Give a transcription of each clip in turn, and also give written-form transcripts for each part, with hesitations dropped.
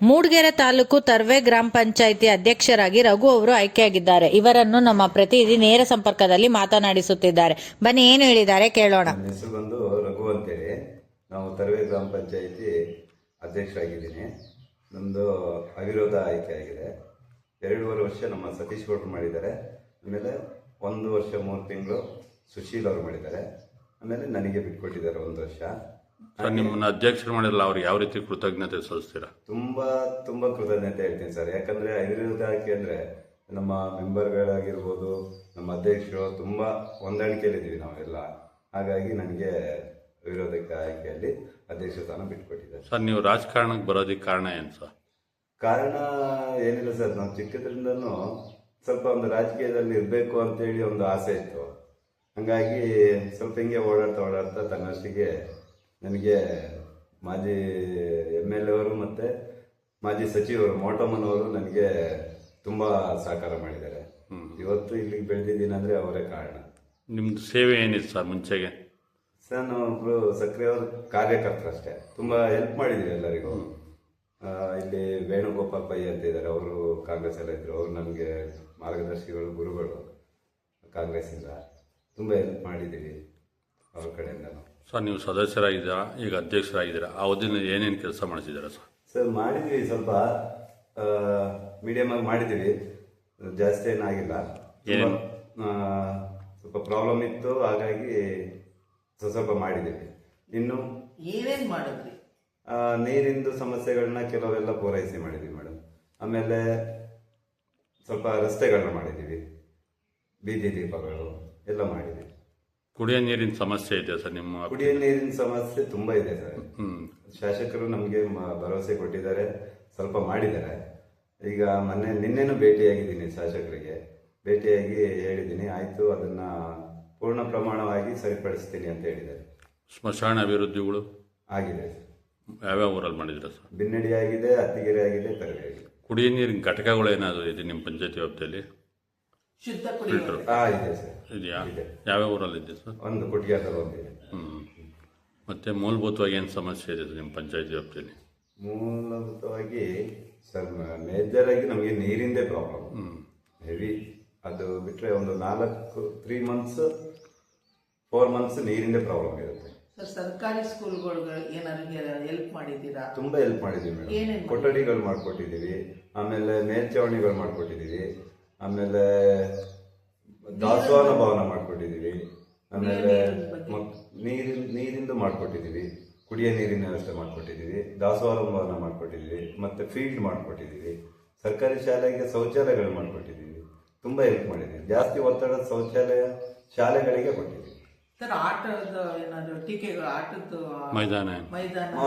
ಮೂಡಿಗೆರೆ ತಾಲೂಕು ತರ್ವೆ ಗ್ರಾಮ ಪಂಚಾಯಿತಿ ಅಧ್ಯಕ್ಷರಾಗಿ ರಘು ಅವರು ಆಯ್ಕೆಯಾಗಿದ್ದಾರೆ. ಇವರನ್ನು ನಮ್ಮ ಪ್ರತಿನಿಧಿ ನೇರ ಸಂಪರ್ಕದಲ್ಲಿ ಮಾತನಾಡಿಸುತ್ತಿದ್ದಾರೆ. ಬನ್ನಿ, ಏನು ಹೇಳಿದ್ದಾರೆ ಕೇಳೋಣ. ನನ್ನ ಹೆಸರು ಬಂದು ರಘು ಅಂತೇಳಿ. ನಾವು ತರ್ವೆ ಗ್ರಾಮ ಪಂಚಾಯಿತಿ ಅಧ್ಯಕ್ಷರಾಗಿದ್ದೀನಿ. ನಮ್ಮದು ಅವಿರೋಧ ಆಯ್ಕೆ ಆಗಿದೆ. 2.5 ವರ್ಷ ನಮ್ಮ ಸತೀಶ್ ಗೌಡ್ರು ಮಾಡಿದ್ದಾರೆ. ಆಮೇಲೆ 1 ವರ್ಷ 3 ತಿಂಗಳು ಸುಶೀಲ್ ಅವರು ಮಾಡಿದ್ದಾರೆ. ಆಮೇಲೆ ನನಗೆ ಬಿಟ್ಕೊಟ್ಟಿದ್ದಾರೆ 1 ವರ್ಷ. ನಿಮ್ಮನ್ನ ಅಧ್ಯಕ್ಷರು ಮಾಡಿರಲ್ಲ, ಅವ್ರಿಗೆ ಯಾವ ರೀತಿ ಕೃತಜ್ಞತೆ ಸಲ್ಲಿಸ್ತೀರಾ? ತುಂಬಾ ಕೃತಜ್ಞತೆ ಹೇಳ್ತೀನಿ ಸರ್. ಯಾಕಂದ್ರೆ ಅವಿರೋಧ ಆಯ್ಕೆ ಅಂದ್ರೆ ನಮ್ಮ ಮೆಂಬರ್ಗಳಾಗಿರ್ಬೋದು, ನಮ್ಮ ಅಧ್ಯಕ್ಷರು ತುಂಬಾ ಹೊಂದಾಣಿಕೆಯಲ್ಲಿದ್ದೀವಿ ನಾವೆಲ್ಲ. ಹಾಗಾಗಿ ನನಗೆ ವಿರೋಧಕ್ಕೆ ಆಯ್ಕೆಯಲ್ಲಿ ಅಧ್ಯಕ್ಷ ಸ್ಥಾನ ಬಿಟ್ಕೊಟ್ಟಿದ್ದಾರೆ. ಸರ್, ನೀವು ರಾಜಕಾರಣಕ್ಕೆ ಬರೋದಕ್ಕೆ ಕಾರಣ ಏನು ಸರ್? ಕಾರಣ ಏನಿಲ್ಲ ಸರ್, ನಾವು ಚಿಕ್ಕದ್ರಿಂದನೂ ಸ್ವಲ್ಪ ಒಂದು ರಾಜಕೀಯದಲ್ಲಿ ಇರಬೇಕು ಅಂತೇಳಿ ಒಂದು ಆಸೆ ಇತ್ತು. ಹಂಗಾಗಿ ಸ್ವಲ್ಪ ಹಿಂಗೆ ಓಡಾಡ್ತಾ ತನ್ನಷ್ಟಿಗೆ ನನಗೆ ಮಾಜಿ MLA ಅವರು ಮತ್ತು ಮಾಜಿ ಸಚಿವರು ಮೋಟಮ್ಮನವರು ನನಗೆ ತುಂಬ ಸಹಕಾರ ಮಾಡಿದ್ದಾರೆ. ಇವತ್ತು ಇಲ್ಲಿಗೆ ಬೆಳೆದಿದ್ದೀನಿ ಅಂದರೆ ಅವರೇ ಕಾರಣ. ನಿಮ್ದು ಸೇವೆ ಏನಿದೆ ಸರ್ ಮುಂಚೆಗೆ? ಸರ್, ನಾವೊಬ್ರು ಸಕ್ರಿಯವ್ರ ಕಾರ್ಯಕರ್ತರಷ್ಟೇ. ತುಂಬ ಹೆಲ್ಪ್ ಮಾಡಿದ್ದೀವಿ ಎಲ್ಲರಿಗೂ. ಇಲ್ಲಿ ವೇಣುಗೋಪಾಲ್ ಪೈ ಅಂತ ಇದ್ದಾರೆ, ಅವರು ಕಾಂಗ್ರೆಸ್ ಎಲ್ಲ ಇದ್ರು. ಅವರು ನಮಗೆ ಮಾರ್ಗದರ್ಶಿಗಳು, ಗುರುಗಳು ಕಾಂಗ್ರೆಸ್ಸಿಂದ. ತುಂಬ ಹೆಲ್ಪ್ ಮಾಡಿದ್ದೀವಿ ಅವ್ರ ಕಡೆಯಿಂದ. ಸರ್, ನೀವು ಸದಸ್ಯರಾಗಿದ್ದೀರಾ, ಈಗ ಅಧ್ಯಕ್ಷರಾಗಿದ್ದೀರಾ. ಆ ಅವಧಿನಲ್ಲಿ ಏನೇನು ಕೆಲಸ ಮಾಡಿಸಿದ್ದೀರಾ ಸರ್? ಸರ್, ಮಾಡಿದ್ವಿ, ಸ್ವಲ್ಪ ಮೀಡಿಯಮ್ ಆಗಿ ಮಾಡಿದ್ದೀವಿ. ಜಾಸ್ತಿ ಏನಾಗಿಲ್ಲ. ಸ್ವಲ್ಪ ಪ್ರಾಬ್ಲಮ್ ಇತ್ತು, ಹಾಗಾಗಿ ಸ್ವಲ್ಪ ಮಾಡಿದ್ದೀವಿ. ಇನ್ನು ಏನೇನು ಮಾಡಿದ್ವಿ? ನೀರಿಂದು ಸಮಸ್ಯೆಗಳನ್ನ ಕೆಲವೆಲ್ಲ ಪೂರೈಸಿ ಮಾಡಿದ್ವಿ ಮೇಡಮ್. ಆಮೇಲೆ ಸ್ವಲ್ಪ ರಸ್ತೆಗಳನ್ನ ಮಾಡಿದ್ದೀವಿ, ಬೀದಿ ದೀಪಗಳು ಎಲ್ಲ ಮಾಡಿದ್ದೀವಿ. ಕುಡಿಯೋ ನೀರಿನ ಸಮಸ್ಯೆ ಇದೆ ಸರ್ ನಿಮ್ಮ? ಕುಡಿಯೋ ನೀರಿನ ಸಮಸ್ಯೆ ತುಂಬಾ ಇದೆ ಸರ್. ಶಾಸಕರು ನಮಗೆ ಭರವಸೆ ಕೊಟ್ಟಿದ್ದಾರೆ, ಸ್ವಲ್ಪ ಮಾಡಿದ್ದಾರೆ. ಈಗ ನಿನ್ನೆನೂ ಭೇಟಿಯಾಗಿದ್ದೀನಿ ಶಾಸಕರಿಗೆ. ಭೇಟಿಯಾಗಿ ಹೇಳಿದ್ದೀನಿ, ಆಯ್ತು ಅದನ್ನ ಪೂರ್ಣ ಪ್ರಮಾಣವಾಗಿ ಸರಿಪಡಿಸ್ತೀನಿ ಅಂತ ಹೇಳಿದ್ದಾರೆ. ಸ್ಮಶಾನ ಅಭಿವೃದ್ಧಿಗಳು ಆಗಿದೆ. ಯಾವ್ಯಾವ ಊರಲ್ಲಿ ಮಾಡಿದ್ರೆ ಸರ್? ಬಿನ್ನಡಿ ಆಗಿದೆ, ಅತ್ತಿಗೆರೆ ಆಗಿದೆ, ತರವೆ ಆಗಿದೆ. ಕುಡಿಯೋ ನೀರಿನ ಘಟಕಗಳು ಏನಾದರೂ ಇದೆ ನಿಮ್ಮ ಪಂಚಾಯತಿ ವ್ಯಾಪ್ತಿಯಲ್ಲಿ? ಶುದ್ಧ ಫಿಲ್ಟರ್ ಇದೆ ಸರ್. ಇದೆಯಾ? ಯಾವ್ಯಾವ ಊರಲ್ಲಿ ಇದೆ ಸರ್? ಒಂದು ಕೊಟ್ಟಿಗೆದಲ್ಲಿ ಒಂದಿದೆ. ಮತ್ತೆ ಮೂಲಭೂತವಾಗಿ ಏನು ಸಮಸ್ಯೆ ಇದೆ ನಿಮ್ಮ ಪಂಚಾಯತಿ ವ್ಯಾಪ್ತಿಯಲ್ಲಿ? ಮೂಲಭೂತವಾಗಿ ಸರ್, ಮೇಜರ್ ಆಗಿ ನಮಗೆ ನೀರಿಂದೇ ಪ್ರಾಬ್ಲಮ್ ಹೆವಿ. ಅದು ಬಿಟ್ಟರೆ ಒಂದು 4 ಮಂತ್ಸ್ ನೀರಿಂದೇ ಪ್ರಾಬ್ಲಮ್ ಇರುತ್ತೆ. ಸರ್ಕಾರಿ ಸ್ಕೂಲ್ಗಳಿಗೆ ಏನಾದ್ರು ಹೆಲ್ಪ್ ಮಾಡಿದ್ದೀರಾ? ತುಂಬಾ ಹೆಲ್ಪ್ ಮಾಡಿದೀವಿ ಮೇಡಮ್. ಕೊಠಡಿಗಳು ಮಾಡ್ಕೊಟ್ಟಿದ್ದೀವಿ, ಆಮೇಲೆ ಮೇಲ್ಛಾವಣಿಗಳು ಮಾಡ್ಕೊಟ್ಟಿದ್ದೀವಿ, ಆಮೇಲೆ ದಾಸೋಹ ಭವನ ಮಾಡ್ಕೊಟ್ಟಿದ್ದೀವಿ, ಆಮೇಲೆ ನೀರಿಂದು ಮಾಡ್ಕೊಟ್ಟಿದ್ದೀವಿ, ಕುಡಿಯೋ ನೀರಿನ ವ್ಯವಸ್ಥೆ ಮಾಡ್ಕೊಟ್ಟಿದ್ದೀವಿ, ದಾಸೋಹ ಭವನ ಮಾಡ್ಕೊಟ್ಟಿದ್ದೀವಿ, ಮತ್ತೆ ಫೀಲ್ಡ್ ಮಾಡ್ಕೊಟ್ಟಿದ್ದೀವಿ. ಸರ್ಕಾರಿ ಶಾಲೆಗೆ ಶೌಚಾಲಯಗಳು ಮಾಡ್ಕೊಟ್ಟಿದ್ದೀವಿ. ತುಂಬಾ ಹೆಲ್ಪ್ ಮಾಡಿದ್ದೀವಿ. ಜಾಸ್ತಿ ಒತ್ತಡದ ಶೌಚಾಲಯ ಶಾಲೆಗಳಿಗೆ ಕೊಟ್ಟಿದ್ದೀವಿ. ಸರ್, ಆಟದ ಏನಾದ್ರು ಟೀಕೆಗಳು, ಆಟದ ಮೈದಾನ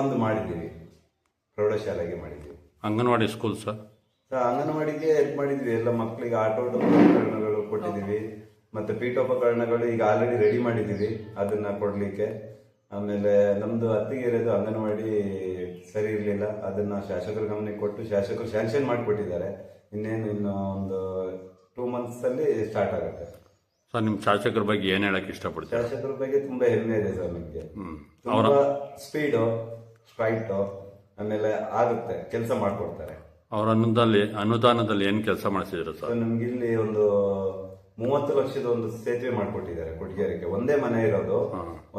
ಒಂದು ಮಾಡಿದ್ದೀವಿ, ಪ್ರೌಢಶಾಲೆಗೆ ಮಾಡಿದ್ದೀವಿ. Anganwadi school sir? ಅಂಗನವಾಡಿಗೆ ಹೆಲ್ಪ್ ಮಾಡಿದ್ವಿ. ಎಲ್ಲ ಮಕ್ಕಳಿಗೆ ಆಟೋಪಕರಣಗಳು ಕೊಟ್ಟಿದ್ದೀವಿ, ಮತ್ತೆ ಪೀಠೋಪಕರಣಗಳು ಈಗ ಆಲ್ರೆಡಿ ರೆಡಿ ಮಾಡಿದ್ದೀವಿ, ಅದನ್ನ ಕೊಡ್ಲಿಕ್ಕೆ. ಆಮೇಲೆ ನಮ್ದು ಅತ್ತಿಗೆರೆದು ಅಂಗನವಾಡಿ ಸರಿ ಇರಲಿಲ್ಲ, ಅದನ್ನ ಶಾಸಕರ ಗಮನಕ್ಕೆ ಕೊಟ್ಟು ಶಾಸಕರು ಸ್ಯಾಂಕ್ಷನ್ ಮಾಡಿಕೊಟ್ಟಿದ್ದಾರೆ. ಇನ್ನು ಒಂದು 2 months ಅಲ್ಲಿ ಸ್ಟಾರ್ಟ್ ಆಗುತ್ತೆ. ಸರ್, ನಿಮ್ಮ ಶಾಸಕರ ಬಗ್ಗೆ ಏನು ಹೇಳಕ್ಕೆ ಇಷ್ಟಪಡ್ತೀರಾ? ಶಾಸಕರ ಬಗ್ಗೆ ತುಂಬಾ ಹೆಮ್ಮೆ ಇದೆ ಸರ್ ನಮಗೆ. ತುಂಬಾ ಸ್ಪೀಡು, ಸ್ಟ್ರೈಟು, ಆಮೇಲೆ ಆಗುತ್ತೆ, ಕೆಲಸ ಮಾಡ್ಕೊಡ್ತಾರೆ. ಅವರ ಅನುದಾನದಲ್ಲಿ ಏನು ಕೆಲಸ ಮಾಡಿಸಿದ್ರು ಸರ್? ನಮ್ಗೆ ಇಲ್ಲಿ ಒಂದು 30 ಲಕ್ಷದ ಒಂದು ಸೇತುವೆ ಮಾಡ್ಕೊಟ್ಟಿದ್ದಾರೆ ಕೊಟ್ಟಿಗೆರೆಗೆ. ಒಂದೇ ಮನೆ ಇರೋದು,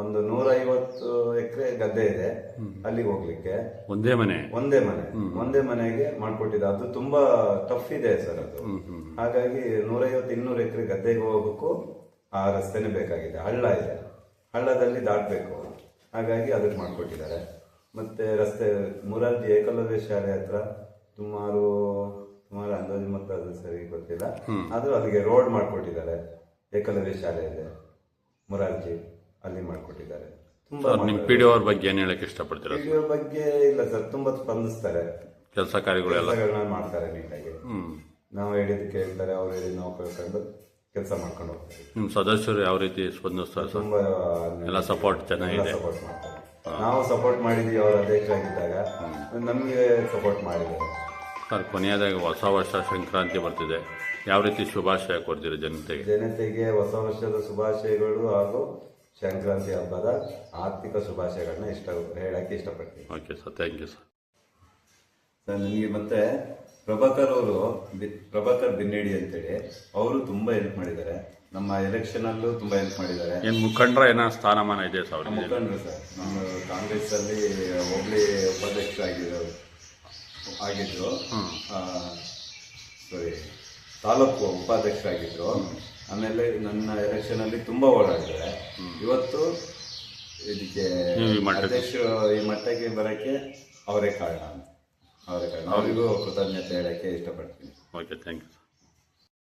ಒಂದು 150 ಎಕರೆ ಗದ್ದೆ ಇದೆ ಅಲ್ಲಿಗೆ ಹೋಗ್ಲಿಕ್ಕೆ. ಒಂದೇ ಮನೆಗೆ ಮಾಡ್ಕೊಟ್ಟಿದ್ದಾರೆ. ಅದು ತುಂಬಾ ಟಫ್ ಇದೆ ಸರ್ ಅದು. ಹಾಗಾಗಿ 150-200 ಎಕರೆ ಗದ್ದೆಗೆ ಹೋಗೋಕ್ಕೂ ಆ ರಸ್ತೆನೇ ಬೇಕಾಗಿದೆ. ಹಳ್ಳ ಇದೆ, ಹಳ್ಳದಲ್ಲಿ ದಾಟಬೇಕು. ಹಾಗಾಗಿ ಅದಕ್ಕೆ ಮಾಡ್ಕೊಟ್ಟಿದ್ದಾರೆ. ಮತ್ತೆ ರಸ್ತೆ ಮುರಾರ್ಜಿ ಏಕಲವ್ಯ ಶಾಲೆ ಹತ್ರ ಸುಮಾರು ಅಂದಾಜು ಮತ್ತೆ ಅದು ಸರಿ ಗೊತ್ತಿಲ್ಲ, ಆದ್ರೂ ಅಲ್ಲಿಗೆ ರೋಡ್ ಮಾಡ್ಕೊಟ್ಟಿದ್ದಾರೆ. ಏಕಲವ್ಯ ಶಾಲೆ ಇದೆ ಮುರಾರ್ಜಿ, ಅಲ್ಲಿ ಮಾಡ್ಕೊಟ್ಟಿದ್ದಾರೆ. ತುಂಬಾ PDO ಅವ್ರ ಬಗ್ಗೆ ಏನ್ ಹೇಳಕ್ ಇಷ್ಟಪಡ್ತೀರಾ? PDO ಬಗ್ಗೆ ಇಲ್ಲ ಸರ್, ತುಂಬಾ ಸ್ಪಂದಿಸ್ತಾರೆ, ಕೆಲಸ ಕಾರ್ಯಗಳೆಲ್ಲ ಮಾಡ್ತಾರೆ ನೀಟಾಗಿ. ನಾವು ಹೇಳಿದ್ ಕೇಳ್ತಾರೆ, ಅವ್ರು ಹೇಳಿ ನಾವು ಕೇಳ್ಕೊಂಡು ಕೆಲಸ ಮಾಡ್ಕೊಂಡು ಹೋಗ್ತಾರೆ. ನಿಮ್ ಸದಸ್ಯರು ಯಾವ ರೀತಿ ಸ್ಪಂದಿಸ್ತಾರೆ? ತುಂಬಾ ಎಲ್ಲ ಸಪೋರ್ಟ್ ಚೆನ್ನಾಗಿದೆ, ಸಪೋರ್ಟ್ ಮಾಡ್ತಾರೆ. ನಾವು ಸಪೋರ್ಟ್ ಮಾಡಿದ್ವಿ, ಅವ್ರ ಅಧ್ಯಕ್ಷರಾಗಿದ್ದಾಗ ನಮಗೆ ಸಪೋರ್ಟ್ ಮಾಡಿದ್ದಾರೆ. ಸರ್, ಕೊನೆಯದಾಗಿ ಹೊಸ ವರ್ಷ ಸಂಕ್ರಾಂತಿ ಬರ್ತಿದೆ, ಯಾವ ರೀತಿ ಶುಭಾಶಯ ಕೊಡ್ತೀರಿ ಜನತೆಗೆ? ಹೊಸ ವರ್ಷದ ಶುಭಾಶಯಗಳು ಹಾಗೂ ಸಂಕ್ರಾಂತಿ ಹಬ್ಬದ ಆರ್ಥಿಕ ಶುಭಾಶಯಗಳನ್ನ ಹೇಳಕ್ಕೆ ಇಷ್ಟಪಡ್ತೀನಿ. Okay sir, thank you sir. ನನಗೆ ಮತ್ತೆ ಪ್ರಭಾಕರ್ ಬಿನ್ನೇಡಿ ಅಂತೇಳಿ ಅವರು ತುಂಬಾ ಹೆಲ್ಪ್ ಮಾಡಿದ್ದಾರೆ. ನಮ್ಮ ಎಲೆಕ್ಷನ್ ಅಲ್ಲೂ ತುಂಬಾ ಹೆಲ್ಪ್ ಮಾಡಿದ್ದಾರೆ. ಏನು ಮುಖಂಡರ ಏನೋ ಸ್ಥಾನಮಾನ ಇದೆ ಸರ್? ಮುಖಂಡರು ಸರ್, ನಮ್ಮ ಕಾಂಗ್ರೆಸ್ ಅಲ್ಲಿ ಹೋಬಳಿ ಉಪಾಧ್ಯಕ್ಷ ಆಗಿದ್ರು, ಸಾರಿ ತಾಲೂಕು ಉಪಾಧ್ಯಕ್ಷರಾಗಿದ್ರು. ಆಮೇಲೆ ನನ್ನ ಎಲೆಕ್ಷನ್ ಅಲ್ಲಿ ತುಂಬಾ ಓಡಾಡಿದ್ದಾರೆ. ಇವತ್ತು ಇದಕ್ಕೆ ಈ ಮಟ್ಟಕ್ಕೆ ಬರಕ್ಕೆ ಅವರೇ ಕಾರಣ. ಅವರಿಗೂ ಕೃತಜ್ಞತೆ ಹೇಳಕ್ಕೆ ಇಷ್ಟಪಡ್ತೀನಿ. Okay, thank you.